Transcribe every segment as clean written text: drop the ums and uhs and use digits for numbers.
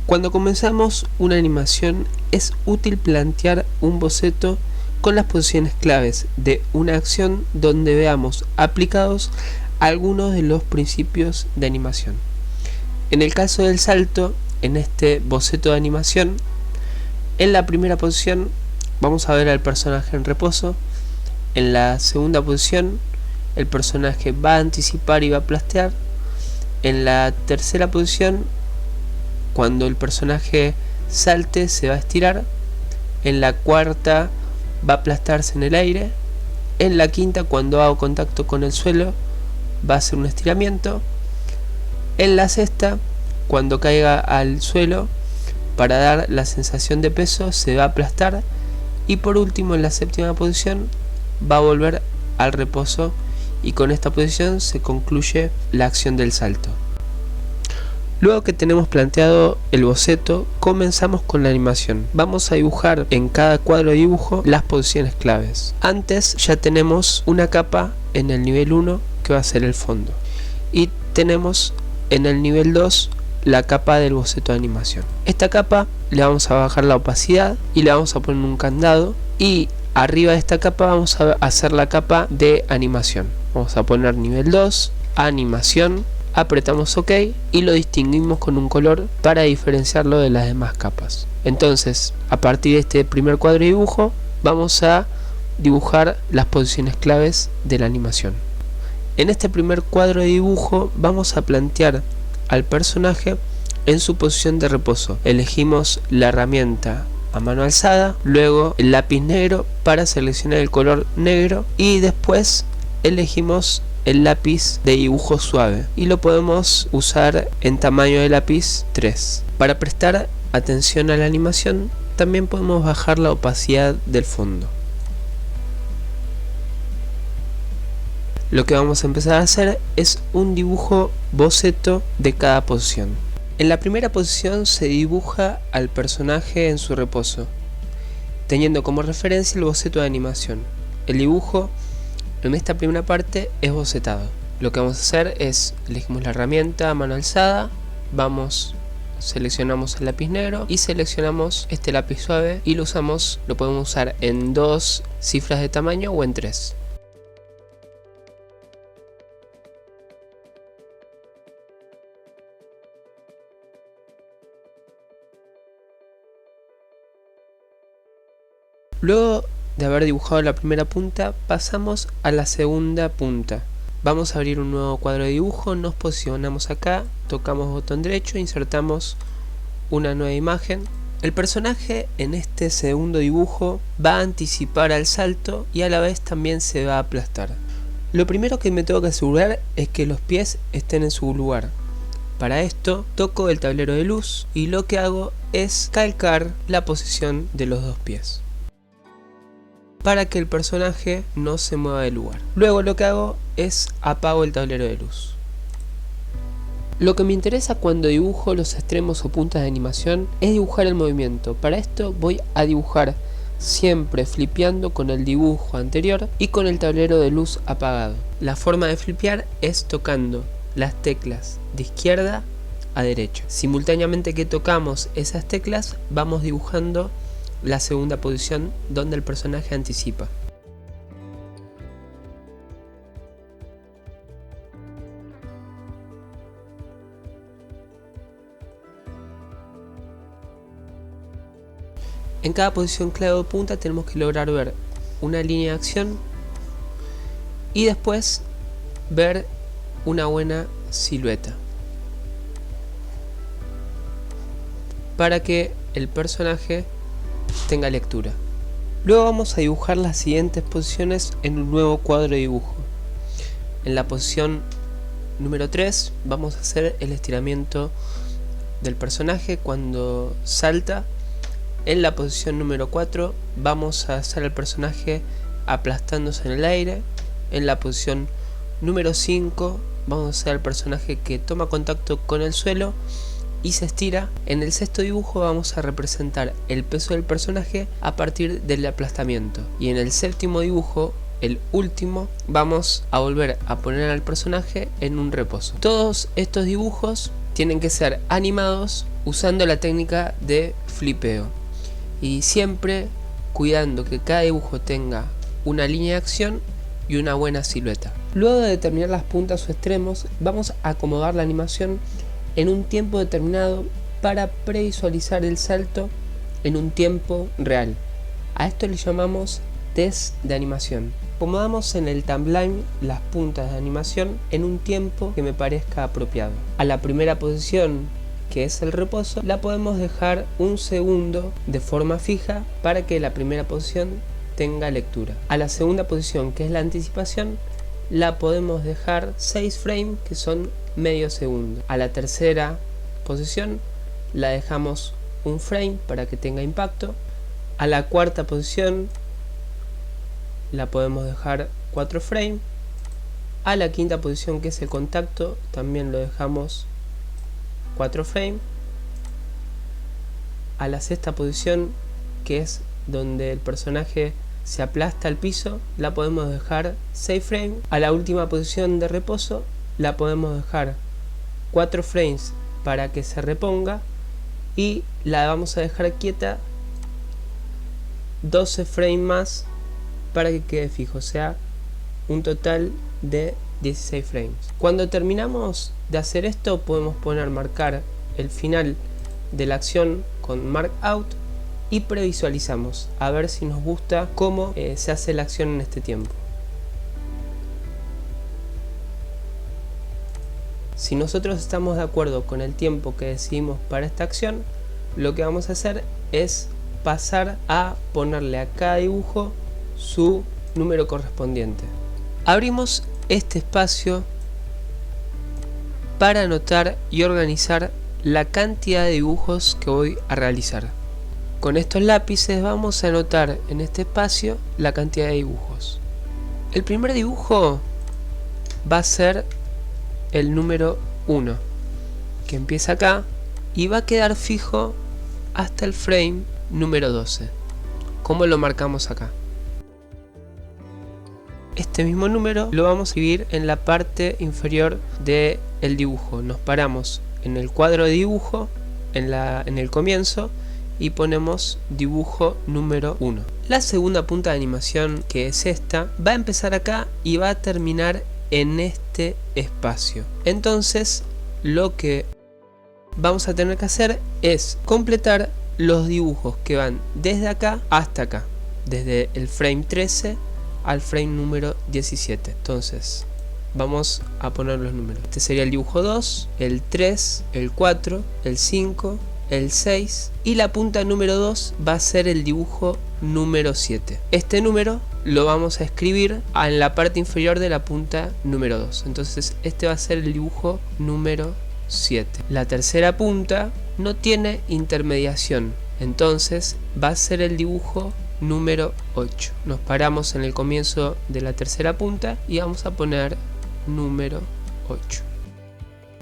Cuando comenzamos una animación es útil plantear un boceto con las posiciones claves de una acción donde veamos aplicados algunos de los principios de animación. En el caso del salto, en este boceto de animación, en la primera posición vamos a ver al personaje en reposo. En la segunda posición el personaje va a anticipar y va a plastear. En la tercera posición, cuando el personaje salte, se va a estirar. En la cuarta va a aplastarse en el aire. En la quinta, cuando hago contacto con el suelo, va a hacer un estiramiento. En la sexta, cuando caiga al suelo, para dar la sensación de peso, se va a aplastar. Y por último, en la séptima posición, va a volver al reposo, y con esta posición se concluye la acción del salto. Luego que tenemos planteado el boceto, comenzamos con la animación. Vamos a dibujar en cada cuadro de dibujo las posiciones claves. Antes ya tenemos una capa en el nivel 1 que va a ser el fondo, y tenemos en el nivel 2 la capa del boceto de animación. Esta capa le vamos a bajar la opacidad y le vamos a poner un candado, y arriba de esta capa vamos a hacer la capa de animación. Vamos a poner nivel 2, animación, apretamos OK y lo distinguimos con un color para diferenciarlo de las demás capas. Entonces, a partir de este primer cuadro de dibujo, vamos a dibujar las posiciones claves de la animación. En este primer cuadro de dibujo vamos a plantear al personaje en su posición de reposo. Elegimos la herramienta a mano alzada, luego el lápiz negro para seleccionar el color negro, y después elegimos el lápiz de dibujo suave y lo podemos usar en tamaño de lápiz 3. Para prestar atención a la animación también podemos bajar la opacidad del fondo. Lo que vamos a empezar a hacer es un dibujo boceto de cada posición. En la primera posición se dibuja al personaje en su reposo, teniendo como referencia el boceto de animación. El dibujo en esta primera parte es bocetado. Lo que vamos a hacer es, elegimos la herramienta a mano alzada, seleccionamos el lápiz negro y seleccionamos este lápiz suave, y lo podemos usar en 2 cifras de tamaño o en 3. Luego de haber dibujado la primera punta, pasamos a la segunda punta. Vamos a abrir un nuevo cuadro de dibujo, nos posicionamos acá, tocamos botón derecho, insertamos una nueva imagen. El personaje en este segundo dibujo va a anticipar al salto y a la vez también se va a aplastar. Lo primero que me tengo que asegurar es que los pies estén en su lugar. Para esto toco el tablero de luz y lo que hago es calcar la posición de los dos pies, para que el personaje no se mueva del lugar. Luego lo que hago es apago el tablero de luz. Lo que me interesa cuando dibujo los extremos o puntas de animación es dibujar el movimiento. Para esto voy a dibujar siempre flipeando con el dibujo anterior y con el tablero de luz apagado. La forma de flipear es tocando las teclas de izquierda a derecha. Simultáneamente que tocamos esas teclas, vamos dibujando la segunda posición donde el personaje anticipa. En cada posición clave o punta tenemos que lograr ver una línea de acción y después ver una buena silueta para que el personaje tenga lectura. Luego vamos a dibujar las siguientes posiciones en un nuevo cuadro de dibujo. En la posición número 3 vamos a hacer el estiramiento del personaje cuando salta. En la posición número 4 vamos a hacer al personaje aplastándose en el aire. En la posición número 5 vamos a hacer al personaje que toma contacto con el suelo y se estira. En el sexto dibujo vamos a representar el peso del personaje a partir del aplastamiento, y en el séptimo dibujo, el último, vamos a volver a poner al personaje en un reposo. Todos estos dibujos tienen que ser animados usando la técnica de flipeo y siempre cuidando que cada dibujo tenga una línea de acción y una buena silueta. Luego de determinar las puntas o extremos, vamos a acomodar la animación en un tiempo determinado para previsualizar el salto en un tiempo real. A esto le llamamos test de animación. Acomodamos en el timeline las puntas de animación en un tiempo que me parezca apropiado. A la primera posición, que es el reposo, la podemos dejar un segundo de forma fija para que la primera posición tenga lectura. A la segunda posición, que es la anticipación, la podemos dejar 6 frames, que son medio segundo. A la tercera posición la dejamos un frame para que tenga impacto. A la cuarta posición la podemos dejar 4 frames. A la quinta posición, que es el contacto, también lo dejamos 4 frames. A la sexta posición, que es donde el personaje se aplasta al piso, la podemos dejar 6 frames. A la última posición de reposo la podemos dejar 4 frames para que se reponga y la vamos a dejar quieta 12 frames más para que quede fijo, o sea, un total de 16 frames. Cuando terminamos de hacer esto, podemos marcar el final de la acción con Mark Out y previsualizamos a ver si nos gusta cómo se hace la acción en este tiempo. Si nosotros estamos de acuerdo con el tiempo que decidimos para esta acción, lo que vamos a hacer es pasar a ponerle a cada dibujo su número correspondiente. Abrimos este espacio para anotar y organizar la cantidad de dibujos que voy a realizar. Con estos lápices vamos a anotar en este espacio la cantidad de dibujos. El primer dibujo va a ser el número 1, que empieza acá y va a quedar fijo hasta el frame número 12. ¿Cómo lo marcamos acá? Este mismo número lo vamos a escribir en la parte inferior del dibujo. Nos paramos en el cuadro de dibujo, en el comienzo, y ponemos dibujo número 1. La segunda punta de animación, que es esta, va a empezar acá y va a terminar en este espacio. Entonces lo que vamos a tener que hacer es completar los dibujos que van desde acá hasta acá, desde el frame 13 al frame número 17. Entonces vamos a poner los números. Este sería el dibujo 2, el 3, el 4, el 5, el 6 y la punta número 2 va a ser el dibujo número 7. Este número lo vamos a escribir en la parte inferior de la punta número 2. Entonces este va a ser el dibujo número 7. La tercera punta no tiene intermediación, entonces va a ser el dibujo número 8. Nos paramos en el comienzo de la tercera punta y vamos a poner número 8.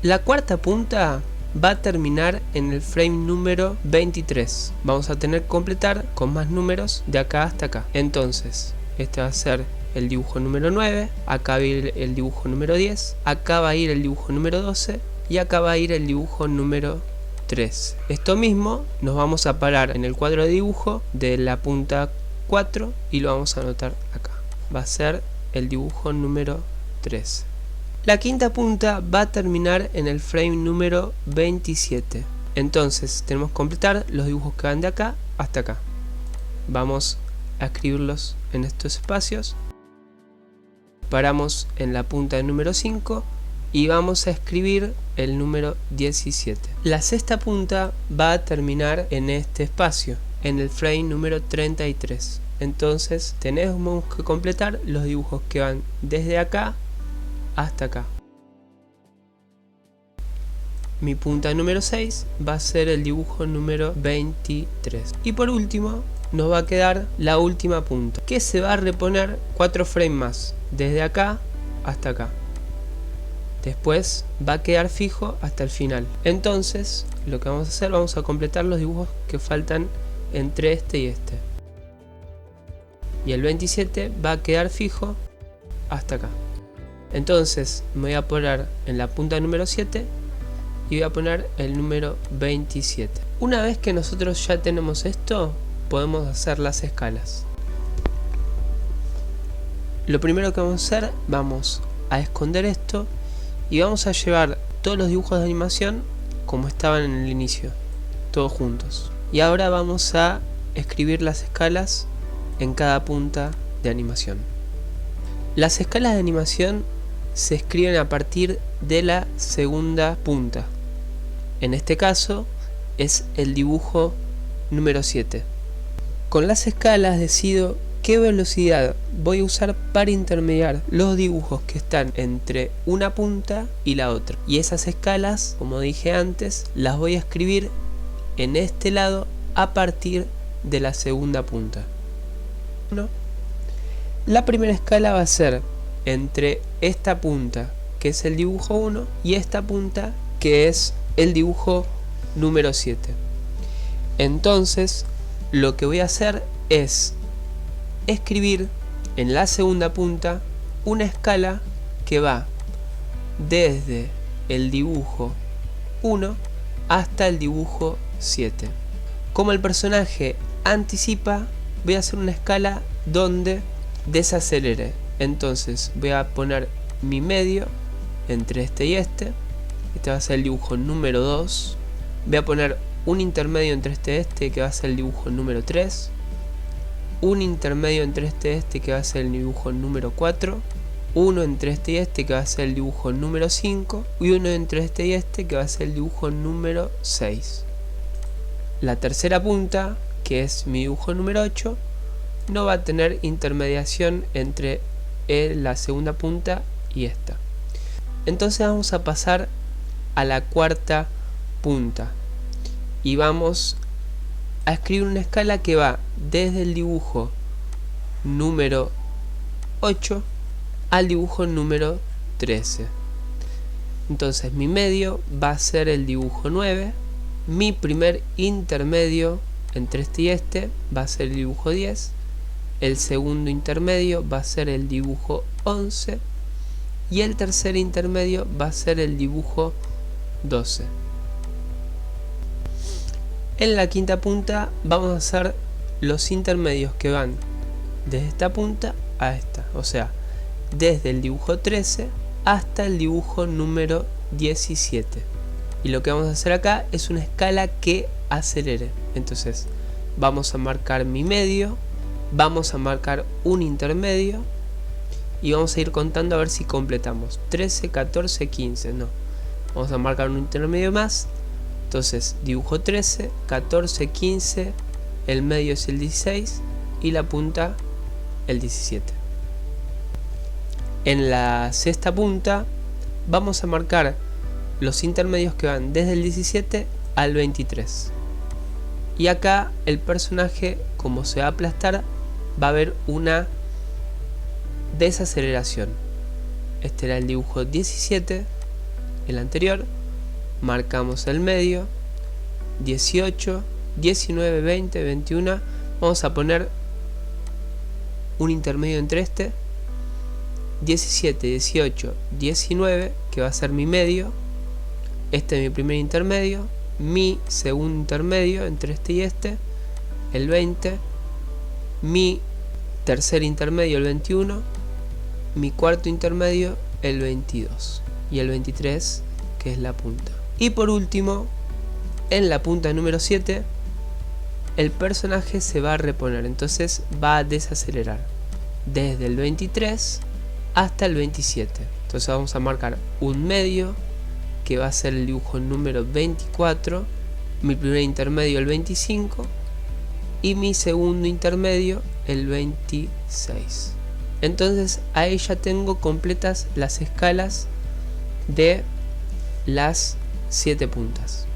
La cuarta punta va a terminar en el frame número 23. Vamos a tener que completar con más números de acá hasta acá. Entonces este va a ser el dibujo número 9, acá va a ir el dibujo número 10, acá va a ir el dibujo número 12 y acá va a ir el dibujo número 3. Esto mismo nos vamos a parar en el cuadro de dibujo de la punta 4 y lo vamos a anotar acá. Va a ser el dibujo número 3. La quinta punta va a terminar en el frame número 27. Entonces tenemos que completar los dibujos que van de acá hasta acá. Vamos a escribirlos en estos espacios. Paramos en la punta del número 5 y vamos a escribir el número 17. La sexta punta va a terminar en este espacio, en el frame número 33. Entonces tenemos que completar los dibujos que van desde acá hasta acá. Mi punta número 6 va a ser el dibujo número 23. Y por último nos va a quedar la última punta, que se va a reponer 4 frames más, desde acá hasta acá. Después va a quedar fijo hasta el final. Entonces lo que vamos a hacer, vamos a completar los dibujos que faltan entre este y este. Y el 27 va a quedar fijo hasta acá. Entonces me voy a poner en la punta número 7 y voy a poner el número 27. Una vez que nosotros ya tenemos esto, podemos hacer las escalas. Lo primero que vamos a hacer, vamos a esconder esto y vamos a llevar todos los dibujos de animación como estaban en el inicio, todos juntos. Y ahora vamos a escribir las escalas en cada punta de animación. Las escalas de animación se escriben a partir de la segunda punta. En este caso es el dibujo número 7. Con las escalas decido qué velocidad voy a usar para intermediar los dibujos que están entre una punta y la otra. Y esas escalas, como dije antes, las voy a escribir en este lado a partir de la segunda punta. La primera escala va a ser entre esta punta, que es el dibujo 1, y esta punta, que es el dibujo número 7. Entonces, lo que voy a hacer es escribir en la segunda punta una escala que va desde el dibujo 1 hasta el dibujo 7. Como el personaje anticipa, voy a hacer una escala donde desacelere. Entonces voy a poner mi medio entre este y este. Este va a ser el dibujo número 2. Voy a poner un intermedio entre este y este, que va a ser el dibujo número 3. Un intermedio entre este y este, que va a ser el dibujo número 4. Uno entre este y este, que va a ser el dibujo número 5. Y uno entre este y este, que va a ser el dibujo número 6. La tercera punta, que es mi dibujo número 8, no va a tener intermediación entre la segunda punta y esta. Entonces vamos a pasar a la cuarta punta y vamos a escribir una escala que va desde el dibujo número 8 al dibujo número 13. Entonces mi medio va a ser el dibujo 9, mi primer intermedio entre este y este va a ser el dibujo 10, el segundo intermedio va a ser el dibujo 11 y el tercer intermedio va a ser el dibujo 12. En la quinta punta vamos a hacer los intermedios que van desde esta punta a esta, o sea, desde el dibujo 13 hasta el dibujo número 17. Y lo que vamos a hacer acá es una escala que acelere. Entonces vamos a marcar mi medio, vamos a marcar un intermedio y vamos a ir contando a ver si completamos 13, 14, 15, no, vamos a marcar un intermedio más. Entonces dibujo 13, 14, 15, el medio es el 16 y la punta el 17. En la sexta punta vamos a marcar los intermedios que van desde el 17 al 23. Y acá el personaje, como se va a aplastar, va a haber una desaceleración. Este era el dibujo 17, el anterior. Marcamos el medio, 18, 19, 20, 21. Vamos a poner un intermedio entre este, 17, 18, 19, que va a ser mi medio. Este es mi primer intermedio, mi segundo intermedio entre este y este, el 20, mi tercer intermedio el 21, mi cuarto intermedio el 22 y el 23, que es la punta. Y por último, en la punta número 7, el personaje se va a reponer, entonces va a desacelerar desde el 23 hasta el 27. Entonces vamos a marcar un medio, que va a ser el dibujo número 24, mi primer intermedio el 25 y mi segundo intermedio el 26. Entonces ahí ya tengo completas las escalas de las 7 puntas.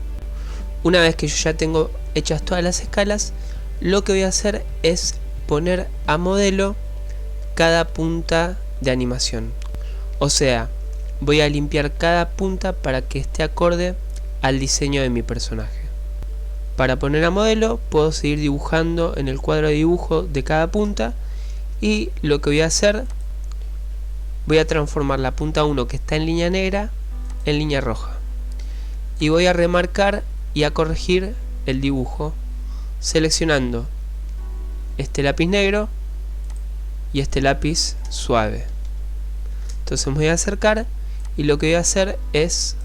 Una vez que yo ya tengo hechas todas las escalas, lo que voy a hacer es poner a modelo cada punta de animación. O sea, voy a limpiar cada punta para que esté acorde al diseño de mi personaje. Para poner a modelo puedo seguir dibujando en el cuadro de dibujo de cada punta, y lo que voy a hacer, voy a transformar la punta 1 que está en línea negra en línea roja. y voy a remarcar y a corregir el dibujo seleccionando este lápiz negro y este lápiz suave. Entonces me voy a acercar y lo que voy a hacer es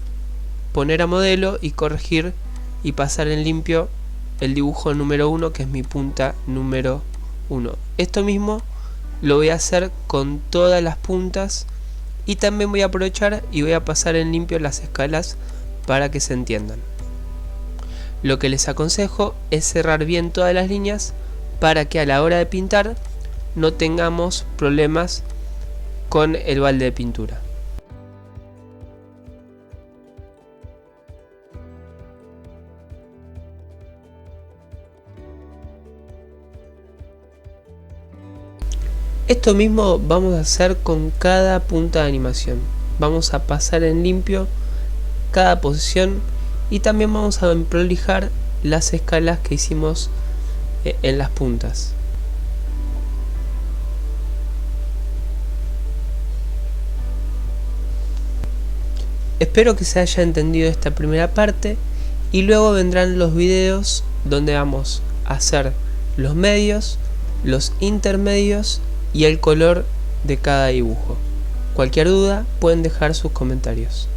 poner a modelo y corregir y pasar en limpio el dibujo número 1, que es mi punta número 1. Esto mismo lo voy a hacer con todas las puntas y también voy a aprovechar y voy a pasar en limpio las escalas para que se entiendan. Lo que les aconsejo es cerrar bien todas las líneas para que a la hora de pintar no tengamos problemas con el balde de pintura. Esto mismo vamos a hacer con cada punta de animación. Vamos a pasar en limpio cada posición y también vamos a prolijar las escalas que hicimos en las puntas. Espero que se haya entendido esta primera parte y luego vendrán los videos donde vamos a hacer los medios, los intermedios y el color de cada dibujo. Cualquier duda pueden dejar sus comentarios.